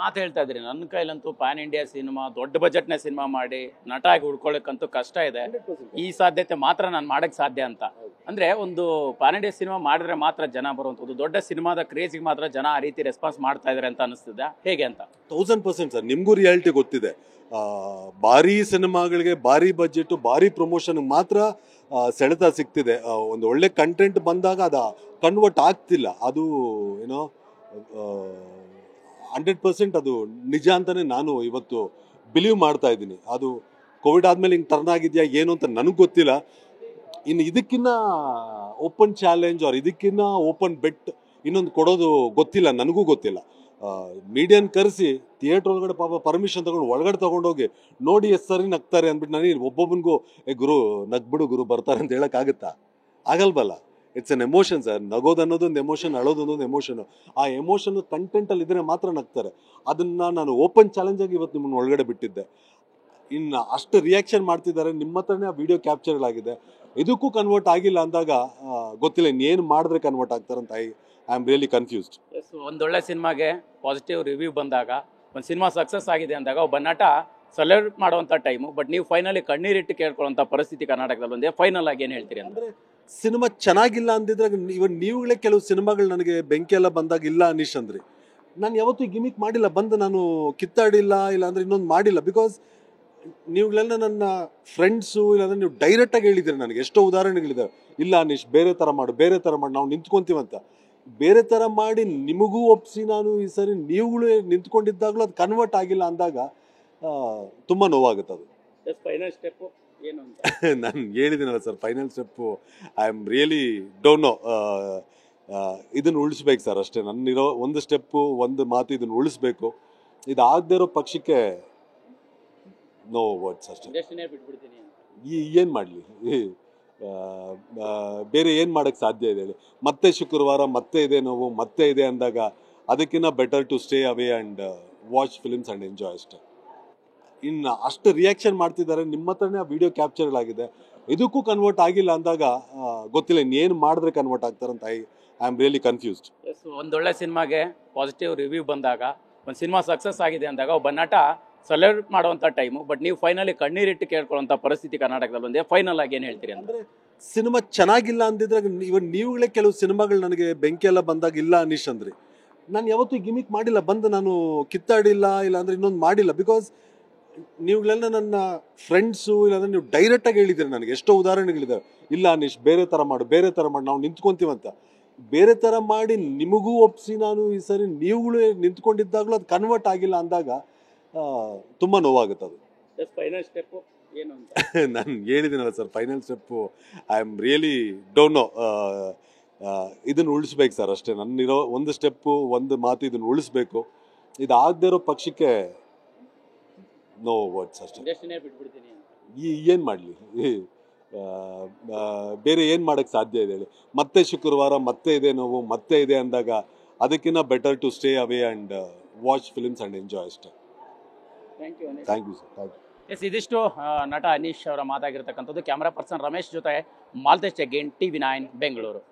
ಮಾತು ಹೇಳ್ತಾ ಇದ್ರಿ, ನನ್ನ ಕೈಲಂತೂ ಪ್ಯಾನ್ ಇಂಡಿಯಾ ಸಿನಿಮಾ, ದೊಡ್ಡ ಬಜೆಟ್ನ ಸಿನಿಮಾ ಮಾಡಿ ನಟ ಆಗಿ ಉಳ್ಕೊಳ್ಳೋಕ್ಕಂತೂ ಕಷ್ಟ ಇದೆ. ಈ ಸಾಧ್ಯತೆ ಮಾತ್ರ ನಾನು ಮಾಡಕ್ಕೆ ಸಾಧ್ಯ ಅಂತ. ಅಂದ್ರೆ ಒಂದು ಪ್ಯಾನ್ ಇಂಡಿಯಾ ಸಿನಿಮಾ ಮಾಡಿದ್ರೆ ಮಾತ್ರ ಜನ ಬರುವಂಥದ್ದು, ದೊಡ್ಡ ಸಿನಿಮಾದ ಕ್ರೇಜಿಗೆ ಮಾತ್ರ ಜನ ಆ ರೀತಿ ರೆಸ್ಪಾನ್ಸ್ ಮಾಡ್ತಾ ಇದಾರೆ ಅಂತ ಅನಿಸ್ತದೆ. ಹೇಗೆ ಅಂತ? 1000% ಸರ್, ನಿಮಗೂ ರಿಯಾಲಿಟಿ ಗೊತ್ತಿದೆ. ಭಾರಿ ಸಿನಿಮಾಗಳಿಗೆ ಭಾರಿ ಬಜೆಟ್, ಭಾರಿ ಪ್ರಮೋಷನ್ ಮಾತ್ರ ಸೆಳೆತ ಸಿಗ್ತಿದೆ. ಒಂದು ಒಳ್ಳೆ ಕಂಟೆಂಟ್ ಬಂದಾಗ ಅದು ಕನ್ವರ್ಟ್ ಆಗ್ತಿಲ್ಲ. ಅದು ಏನೋ 100% ಅದು ನಿಜ ಅಂತಾನೆ ನಾನು ಇವತ್ತು ಬಿಲೀವ್ ಮಾಡ್ತಾ ಇದ್ದೀನಿ. ಅದು ಕೋವಿಡ್ ಆದ್ಮೇಲೆ ಹಿಂಗೆ ಟರ್ನ್ ಆಗಿದೆಯಾ ಏನು ಅಂತ ನನಗೆ ಗೊತ್ತಿಲ್ಲ. ಇನ್ನು ಇದಕ್ಕಿನ್ನ ಓಪನ್ ಚಾಲೆಂಜ್ ಆರ್ ಇದಕ್ಕಿನ್ನ ಓಪನ್ ಬೆಟ್ ಇನ್ನೊಂದು ಕೊಡೋದು ಗೊತ್ತಿಲ್ಲ, ನನಗೂ ಗೊತ್ತಿಲ್ಲ. ಮೀಡಿಯನ್ ಕರೆಸಿ ಥಿಯೇಟ್ರ್ ಒಳಗಡೆ ಪಾಪ ಪರ್ಮಿಷನ್ ತಗೊಂಡು ಒಳಗಡೆ ತಗೊಂಡೋಗಿ ನೋಡಿ ಎಷ್ಟು ಸರಿ ನಗ್ತಾರೆ ಅಂದ್ಬಿಟ್ಟು ನನಗೆ ಒಬ್ಬೊಬ್ಬನಿಗೂ ಗುರು ನಗ್ಬಿಡು ಗುರು ಬರ್ತಾರೆ ಅಂತ ಹೇಳೋಕ್ಕಾಗುತ್ತಾ? ಆಗಲ್ವಲ್ಲ. It's an emotion sir. ನಗೋದು ಅನ್ನೋದೊಂದು ಎಮೋಷನ್, ಅಳೋದು ಅನ್ನೋದು ಎಮೋಷನು. ಆ ಎಮೋಷನ್ ಕಂಟೆಂಟಲ್ಲಿ ಇದ್ರೆ ಮಾತ್ರ ನಗ್ತಾರೆ. ಅದನ್ನು ನಾನು ಓಪನ್ ಚಾಲೆಂಜ್ ಆಗಿ ಇವತ್ತು ನಿಮ್ಮನ್ನು ಒಳಗಡೆ ಬಿಟ್ಟಿದ್ದೆ. ಇನ್ನು ಅಷ್ಟು ರಿಯಾಕ್ಷನ್ ಮಾಡ್ತಿದ್ದಾರೆ. ನಿಮ್ಮ ಹತ್ರನೇ ಆ ವಿಡಿಯೋ ಕ್ಯಾಪ್ಚರ್ ಆಗಿದೆ. ಇದಕ್ಕೂ ಕನ್ವರ್ಟ್ ಆಗಿಲ್ಲ ಅಂದಾಗ ಗೊತ್ತಿಲ್ಲ ಇನ್ನೇನು ಮಾಡಿದ್ರೆ ಕನ್ವರ್ಟ್ ಆಗ್ತಾರಂತ. I am really confused. ಒಂದೊಳ್ಳೆ ಸಿನಿಮಾಗೆ ಪಾಸಿಟಿವ್ ರಿವ್ಯೂ ಬಂದಾಗ, ಒಂದು ಸಿನಿಮಾ ಸಕ್ಸಸ್ ಆಗಿದೆ ಅಂದಾಗ ಒಬ್ಬ ನಟ ಸೆಲೆಬ್ರೇಟ್ ಮಾಡುವಂಥ ಟೈಮು, ಬಟ್ ನೀವು ಫೈನಲಿ ಕಣ್ಣೀರಿಟ್ಟು ಕೇಳ್ಕೊಳ್ಳುವಂಥ ಪರಿಸ್ಥಿತಿ ಕರ್ನಾಟಕದಲ್ಲಿ ಒಂದೇ. ಫೈನಲ್ ಆಗಿ ಏನು ಹೇಳ್ತೀರಿ ಅಂದರೆ? ಸಿನಿಮಾ ಚೆನ್ನಾಗಿಲ್ಲ ಅಂದಿದ್ರೆ ಇವನ್ ನೀವುಗಳೇ ಕೆಲವು ಸಿನಿಮಾಗಳು ನನಗೆ ಬೆಂಕಿ ಎಲ್ಲ ಬಂದಾಗ ಇಲ್ಲ ಅನೀಶ್ ಅಂದ್ರಿ. ನಾನು ಯಾವತ್ತೂ ಗಿಮಿಕ್ ಮಾಡಿಲ್ಲ, ಬಂದು ನಾನು ಕಿತ್ತಾಡಿಲ್ಲ, ಇಲ್ಲ ಅಂದ್ರೆ ಇನ್ನೊಂದು ಮಾಡಿಲ್ಲ. ಬಿಕಾಸ್ ನೀವುಗಳೆಲ್ಲ ನನ್ನ ಫ್ರೆಂಡ್ಸು, ಇಲ್ಲಾಂದ್ರೆ ನೀವು ಡೈರೆಕ್ಟಾಗಿ ಹೇಳಿದ್ದೀರಿ ನನಗೆ. ಎಷ್ಟೋ ಉದಾಹರಣೆಗಳಿದ್ದಾವೆ. ಇಲ್ಲ ಅನೀಶ್ ಬೇರೆ ಥರ ಮಾಡು, ಬೇರೆ ಥರ ಮಾಡಿ, ನಾವು ನಿಂತ್ಕೊಂತೀವಂತ. ಬೇರೆ ಥರ ಮಾಡಿ ನಿಮಗೂ ಒಪ್ಪಿಸಿ ನಾನು ಈ ಸರಿ ನೀವುಗಳು ನಿಂತ್ಕೊಂಡಿದ್ದಾಗಲೂ ಅದು ಕನ್ವರ್ಟ್ ಆಗಿಲ್ಲ ಅಂದಾಗ ತುಂಬ ನೋವಾಗುತ್ತೆ. ಅದು ಫೈನಲ್ ಸ್ಟೆಪ್ಪು ಏನು ಅಂತ ನಾನು ಹೇಳಿದ್ದೀನಲ್ಲ sir, final step I am really don't know. ಇದನ್ನು ಉಳಿಸ್ಬೇಕು ಸರ್ ಅಷ್ಟೇ. ನನ್ನಿರೋ ಒಂದು ಸ್ಟೆಪ್ಪು, ಒಂದು ಮಾತು, ಇದನ್ನು ಉಳಿಸ್ಬೇಕು. ಇದಾಗದೇ ಇರೋ ಪಕ್ಷಕ್ಕೆ ನೋ ವರ್ಡ್ಸ್ ಅಷ್ಟೇ. ಏನು ಮಾಡಲಿ, ಬೇರೆ ಏನು ಮಾಡೋಕ್ಕೆ ಸಾಧ್ಯ ಇದೆ ಹೇಳಿ? ಮತ್ತೆ ಶುಕ್ರವಾರ ಮತ್ತೆ ಇದೆ ನೋವು, ಮತ್ತೆ ಇದೆ ಅಂದಾಗ ಅದಕ್ಕಿಂತ better to stay away and watch films and enjoy ಅಷ್ಟೇ. ಇನ್ನು ಅಷ್ಟು ರಿಯಾಕ್ಷನ್ ಮಾಡ್ತಿದ್ದಾರೆ. ನಿಮ್ಮ ಹತ್ರನೇ ಆ ವಿಡಿಯೋ ಕ್ಯಾಪ್ಚರ್ ಆಗಿದೆ. ಇದಕ್ಕೂ ಕನ್ವರ್ಟ್ ಆಗಿಲ್ಲ ಅಂದಾಗ ಗೊತ್ತಿಲ್ಲ ಇನ್ನೇನು ಮಾಡಿದ್ರೆ ಕನ್ವರ್ಟ್ ಆಗ್ತಾರಂತ. I am really confused. ಒಂದೊಳ್ಳೆ ಸಿನಿಮಾಗೆ ಪಾಸಿಟಿವ್ ರಿವ್ಯೂ ಬಂದಾಗ, ಒಂದು ಸಿನಿಮಾ ಸಕ್ಸಸ್ ಆಗಿದೆ ಅಂದಾಗ ಒಬ್ಬ ನಟ ಸೆಲೆಬ್ರೇಟ್ ಮಾಡುವಂಥ ಟೈಮು, ಬಟ್ ನೀವು ಫೈನಲಿ ಕಣ್ಣೀರಿಟ್ಟು ಕೇಳ್ಕೊಳ್ಳುವಂಥ ಪರಿಸ್ಥಿತಿ ಕರ್ನಾಟಕದಲ್ಲಿ ಒಂದೇ. ಫೈನಲ್ ಆಗಿ ಏನು ಹೇಳ್ತೀರಿ ಅಂದರೆ? ಸಿನಿಮಾ ಚೆನ್ನಾಗಿಲ್ಲ ಅಂದಿದ್ರೆ ಇವನ್ ನೀವುಗಳೇ ಕೆಲವು ಸಿನಿಮಾಗಳು ನನಗೆ ಬೆಂಕಿ ಎಲ್ಲ ಬಂದಾಗ ಇಲ್ಲ ಅನೀಶ್ ಅಂದ್ರಿ. ನಾನು ಯಾವತ್ತೂ ಗಿಮಿಕ್ ಮಾಡಿಲ್ಲ, ಬಂದು ನಾನು ಕಿತ್ತಾಡಿಲ್ಲ, ಇಲ್ಲ ಅಂದ್ರೆ ಇನ್ನೊಂದು ಮಾಡಿಲ್ಲ. ಬಿಕಾಸ್ ನೀವುಗಳೆಲ್ಲ ನನ್ನ ಫ್ರೆಂಡ್ಸು, ಇಲ್ಲಾಂದ್ರೆ ನೀವು ಡೈರೆಕ್ಟಾಗಿ ಹೇಳಿದ್ದೀರಿ ನನಗೆ. ಎಷ್ಟೋ ಉದಾಹರಣೆಗಳಿದ್ದಾವೆ. ಇಲ್ಲ ಅನೀಶ್ ಬೇರೆ ಥರ ಮಾಡು, ಬೇರೆ ಥರ ಮಾಡಿ, ನಾವು ನಿಂತ್ಕೊಂತೀವಂತ. ಬೇರೆ ಥರ ಮಾಡಿ ನಿಮಗೂ ಒಪ್ಪಿಸಿ ನಾನು ಈ ಸರಿ ನೀವುಗಳು ನಿಂತ್ಕೊಂಡಿದ್ದಾಗಲೂ ಅದು ಕನ್ವರ್ಟ್ ಆಗಿಲ್ಲ ಅಂದಾಗ ತುಂಬ ನೋವಾಗುತ್ತೆ. ಅದು ಫೈನಲ್ ಸ್ಟೆಪ್ಪು ಏನು ಅಂತ ನಾನು ಹೇಳಿದ್ದೀನಲ್ಲ sir, final step I am really don't know. ಇದನ್ನು ಉಳಿಸ್ಬೇಕು ಸರ್ ಅಷ್ಟೇ. ನನ್ನಿರೋ ಒಂದು ಸ್ಟೆಪ್ಪು, ಒಂದು ಮಾತು, ಇದನ್ನು ಉಳಿಸ್ಬೇಕು. ಇದಾಗದೇ ಇರೋ ಪಕ್ಷಕ್ಕೆ ನೋ ವರ್ಡ್ಸ್ ಅಷ್ಟೇ. ಏನು ಮಾಡಲಿ, ಬೇರೆ ಏನು ಮಾಡೋಕ್ಕೆ ಸಾಧ್ಯ ಇದೆ ಹೇಳಿ? ಮತ್ತೆ ಶುಕ್ರವಾರ ಮತ್ತೆ ಇದೆ ನೋವು, ಮತ್ತೆ ಇದೆ ಅಂದಾಗ ಅದಕ್ಕಿಂತ better to stay away and watch films and enjoy ಅಷ್ಟೇ. Thank you sir. Thank you. Yes, ಇದಿಷ್ಟು ನಟ ಅನೀಶ್ ಅವರ ಮಾತಾಗಿರ್ತಕ್ಕಂಥದ್ದು. ಕ್ಯಾಮ್ರಾ ಪರ್ಸನ್ ರಮೇಶ್ ಜೊತೆ ಮಾಲ್ತೇಶ್ ಜಗ್ಗೇನ್, TV9 ಬೆಂಗಳೂರು.